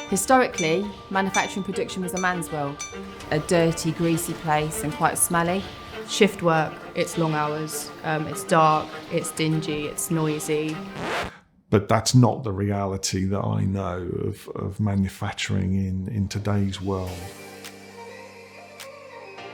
Historically, manufacturing production was a man's world. A dirty, greasy place and quite smelly. Shift work, it's long hours, it's dark, it's dingy, it's noisy. But that's not the reality that I know of manufacturing in today's world.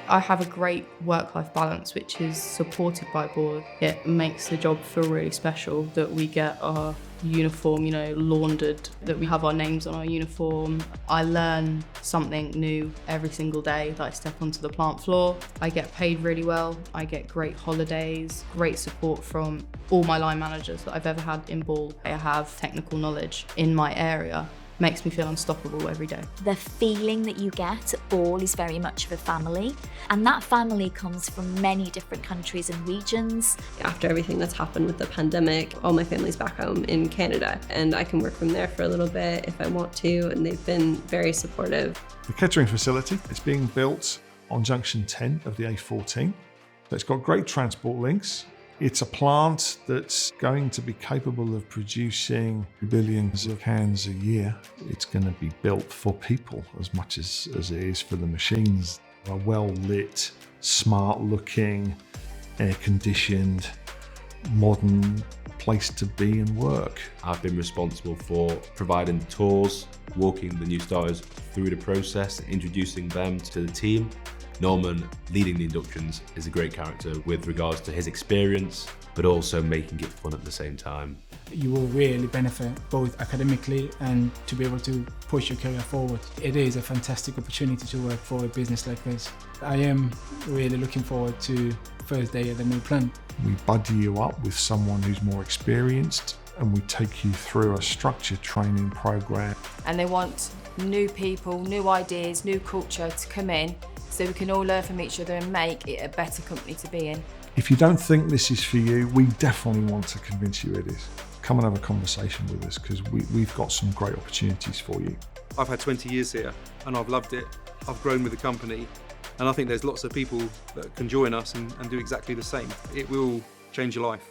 I have a great work-life balance, which is supported by Board. It makes the job feel really special that we get our uniform, laundered, that we have our names on our uniform. I learn something new every single day that I step onto the plant floor. I get paid really well. I get great holidays, great support from all my line managers that I've ever had in Ball. I have technical knowledge in my area. Makes me feel unstoppable every day. The feeling that you get at Ball is very much of a family, and that family comes from many different countries and regions. After everything that's happened with the pandemic, all my family's back home in Canada, and I can work from there for a little bit if I want to, and they've been very supportive. The Kettering facility is being built on junction 10 of the A14. So it's got great transport links. It's a plant that's going to be capable of producing billions of cans a year. It's going to be built for people as much as it is for the machines. A well-lit, smart-looking, air-conditioned, modern place to be and work. I've been responsible for providing tours, walking the new starters through the process, introducing them to the team. Norman, leading the inductions, is a great character with regards to his experience, but also making it fun at the same time. You will really benefit both academically and to be able to push your career forward. It is a fantastic opportunity to work for a business like this. I am really looking forward to first day at the new plant. We buddy you up with someone who's more experienced, and we take you through a structured training program. And they want new people, new ideas, new culture to come in, so we can all learn from each other and make it a better company to be in. If you don't think this is for you, we definitely want to convince you it is. Come and have a conversation with us, because we've got some great opportunities for you. I've had 20 years here and I've loved it. I've grown with the company, and I think there's lots of people that can join us and do exactly the same. It will change your life.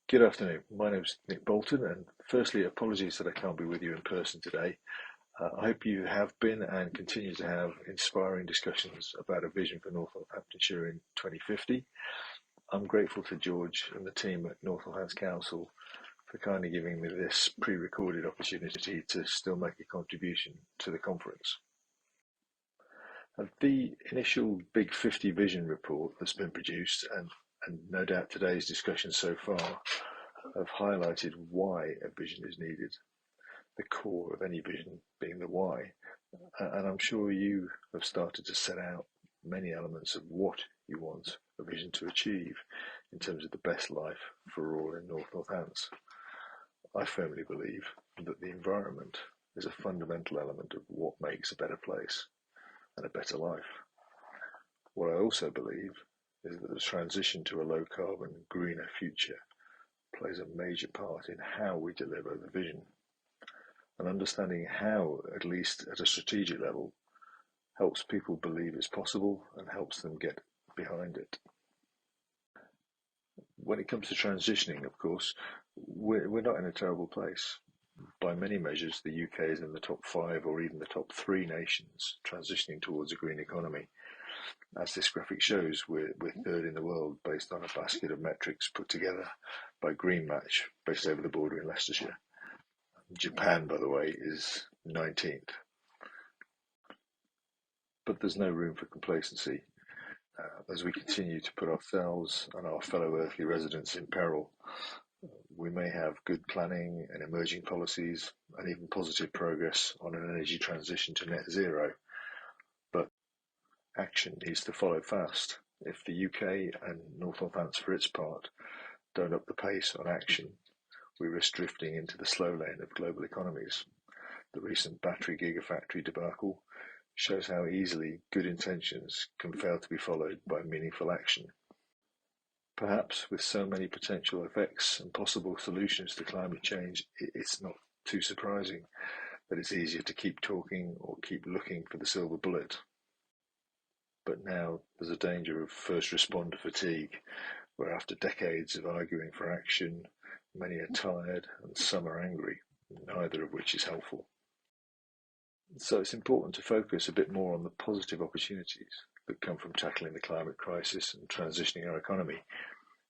Good afternoon. My name is Nick Bolton, and firstly, apologies that I can't be with you in person today. I hope you have been and continue to have inspiring discussions about a vision for North Northamptonshire in 2050. I'm grateful to George and the team at North Northants Council for kindly giving me this pre-recorded opportunity to still make a contribution to the conference. The initial Big 50 Vision report that's been produced, and no doubt today's discussion so far, have highlighted why a vision is needed, the core of any vision being the why. And I'm sure you have started to set out many elements of what you want a vision to achieve in terms of the best life for all in North Northants. I firmly believe that the environment is a fundamental element of what makes a better place and a better life. What I also believe is that the transition to a low-carbon, greener future plays a major part in how we deliver the vision. and understanding how, at least at a strategic level, helps people believe it's possible and helps them get behind it. When it comes to transitioning, of course, we're not in a terrible place. By many measures, the UK is in the top 5 or even the top 3 nations transitioning towards a green economy. As this graphic shows, we're third in the world based on a basket of metrics put together by Green Match, based over the border in Leicestershire. Japan, by the way, is 19th. But there's no room for complacency. As we continue to put ourselves and our fellow earthly residents in peril, we may have good planning and emerging policies and even positive progress on an energy transition to net zero, but action needs to follow fast. If the UK and North Northants, for its part, don't up the pace on action, we risk drifting into the slow lane of global economies. The recent battery gigafactory debacle shows how easily good intentions can fail to be followed by meaningful action. Perhaps with so many potential effects and possible solutions to climate change, it's not too surprising that it's easier to keep talking or keep looking for the silver bullet. But now there's a danger of first responder fatigue, where after decades of arguing for action, many are tired and some are angry, neither of which is helpful. So it's important to focus a bit more on the positive opportunities that come from tackling the climate crisis and transitioning our economy.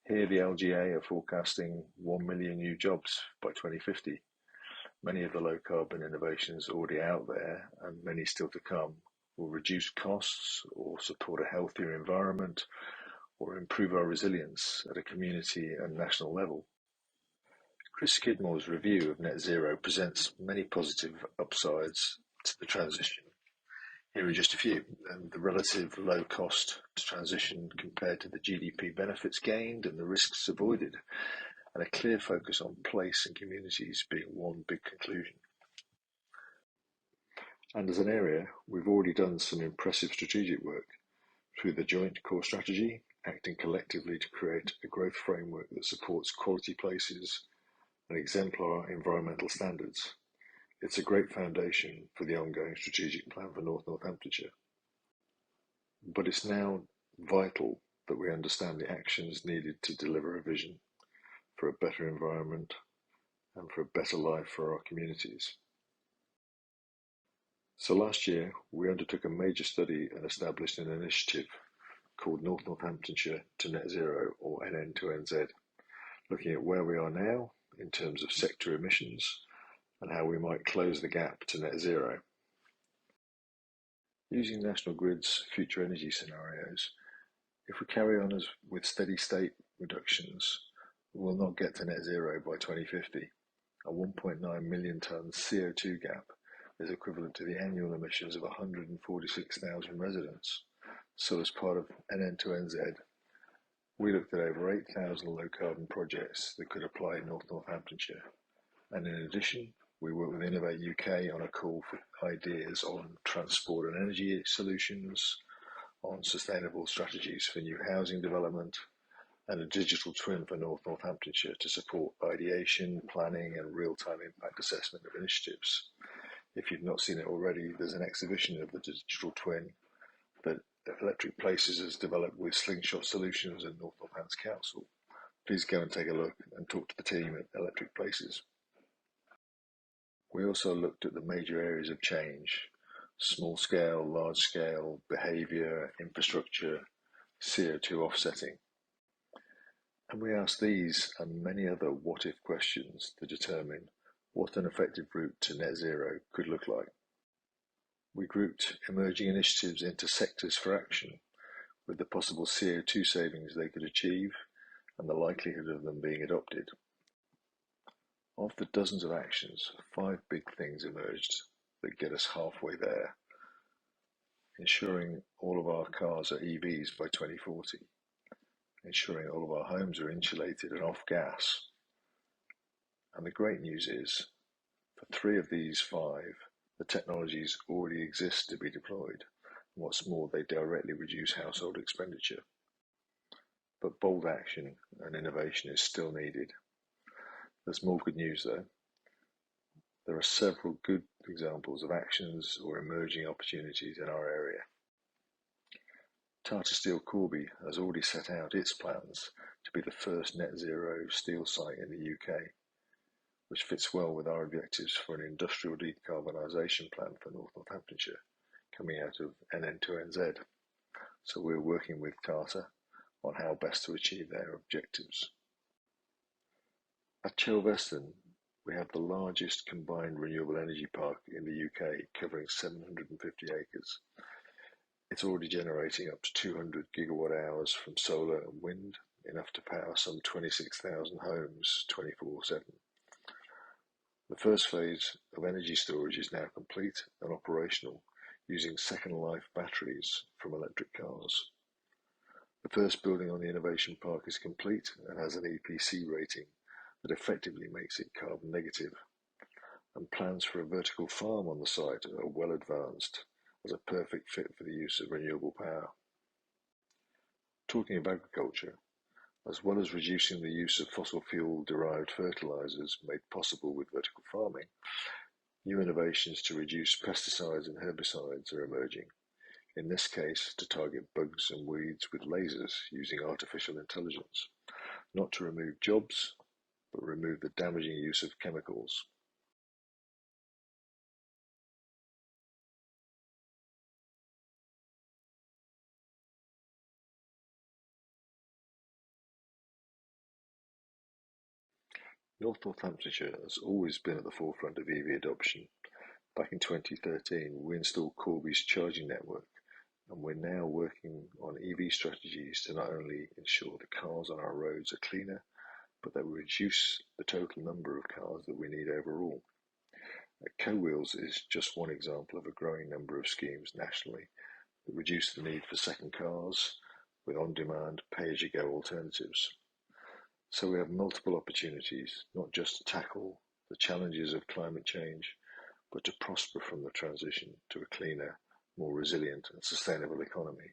Here the LGA are forecasting 1 million new jobs by 2050. Many of the low carbon innovations already out there, and many still to come, will reduce costs or support a healthier environment or improve our resilience at a community and national level. Chris Skidmore's review of net zero presents many positive upsides to the transition. Here are just a few. The relative low cost to transition compared to the GDP benefits gained and the risks avoided, and a clear focus on place and communities being one big conclusion. And as an area, we've already done some impressive strategic work through the joint core strategy, acting collectively to create a growth framework that supports quality places and exemplar environmental standards. It's a great foundation for the ongoing strategic plan for North Northamptonshire. But it's now vital that we understand the actions needed to deliver a vision for a better environment and for a better life for our communities. So last year, we undertook a major study and established an initiative called North Northamptonshire to Net Zero, or NN2NZ, looking at where we are now in terms of sector emissions and how we might close the gap to net zero. Using National Grid's future energy scenarios, if we carry on as with steady state reductions, we will not get to net zero by 2050. A 1.9 million tonne CO2 gap is equivalent to the annual emissions of 146,000 residents. So as part of NN2NZ, we looked at over 8,000 low carbon projects that could apply in North Northamptonshire. And in addition, we work with Innovate UK on a call for ideas on transport and energy solutions, on sustainable strategies for new housing development, and a digital twin for North Northamptonshire to support ideation, planning, and real-time impact assessment of initiatives. If you've not seen it already, there's an exhibition of the digital twin that Electric Places has developed with Slingshot Solutions and North Northants Council. Please go and take a look and talk to the team at Electric Places. We also looked at the major areas of change: small scale, large scale, behaviour, infrastructure, CO2 offsetting. And we asked these and many other what if questions to determine what an effective route to net zero could look like. We grouped emerging initiatives into sectors for action, with the possible CO2 savings they could achieve and the likelihood of them being adopted. Of the dozens of actions, 5 big things emerged that get us halfway there. Ensuring all of our cars are EVs by 2040. Ensuring all of our homes are insulated and off gas. And the great news is, for 3 of these 5, the technologies already exist to be deployed. And what's more, they directly reduce household expenditure. But bold action and innovation is still needed. There's more good news though. There are several good examples of actions or emerging opportunities in our area. Tata Steel Corby has already set out its plans to be the first net zero steel site in the UK, which fits well with our objectives for an industrial decarbonisation plan for North Northamptonshire coming out of NN2NZ. So we're working with Tata on how best to achieve their objectives. At Chelveston, we have the largest combined renewable energy park in the UK, covering 750 acres. It's already generating up to 200 gigawatt hours from solar and wind, enough to power some 26,000 homes 24/7. The first phase of energy storage is now complete and operational, using second life batteries from electric cars. The first building on the Innovation Park is complete and has an EPC rating that effectively makes it carbon negative, and plans for a vertical farm on the site are well advanced as a perfect fit for the use of renewable power. Talking of agriculture, as well as reducing the use of fossil fuel derived fertilisers made possible with vertical farming, new innovations to reduce pesticides and herbicides are emerging, in this case to target bugs and weeds with lasers using artificial intelligence, not to remove jobs, but remove the damaging use of chemicals. North Northamptonshire has always been at the forefront of EV adoption. Back in 2013, we installed Corby's charging network, and we're now working on EV strategies to not only ensure the cars on our roads are cleaner, but that we reduce the total number of cars that we need overall. Co-Wheels is just one example of a growing number of schemes nationally that reduce the need for second cars with on-demand, pay-as-you-go alternatives. So we have multiple opportunities, not just to tackle the challenges of climate change, but to prosper from the transition to a cleaner, more resilient and sustainable economy.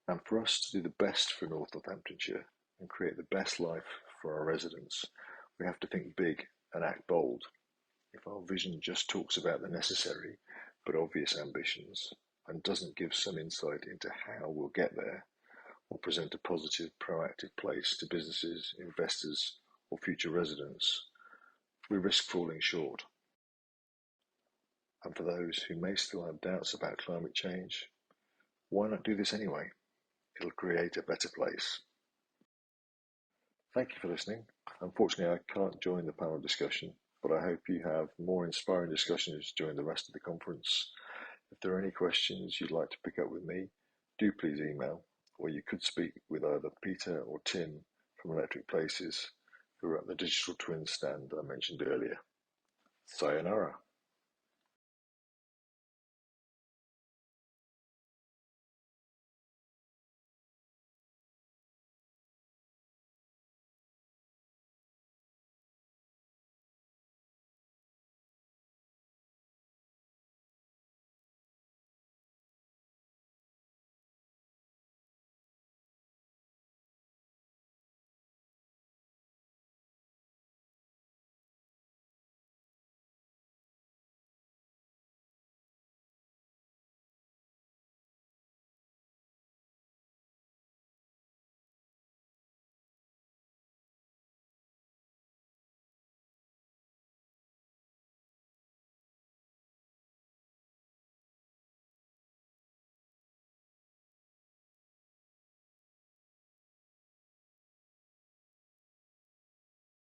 And for us to do the best for North Northamptonshire and create the best life for our residents, we have to think big and act bold. If our vision just talks about the necessary but obvious ambitions and doesn't give some insight into how we'll get there, or present a positive, proactive place to businesses, investors, or future residents, we risk falling short. And for those who may still have doubts about climate change, why not do this anyway? It'll create a better place. Thank you for listening. Unfortunately, I can't join the panel discussion, but I hope you have more inspiring discussions during the rest of the conference. If there are any questions you'd like to pick up with me, do please email, or you could speak with either Peter or Tim from Electric Places, who are at the Digital Twin stand I mentioned earlier. Sayonara.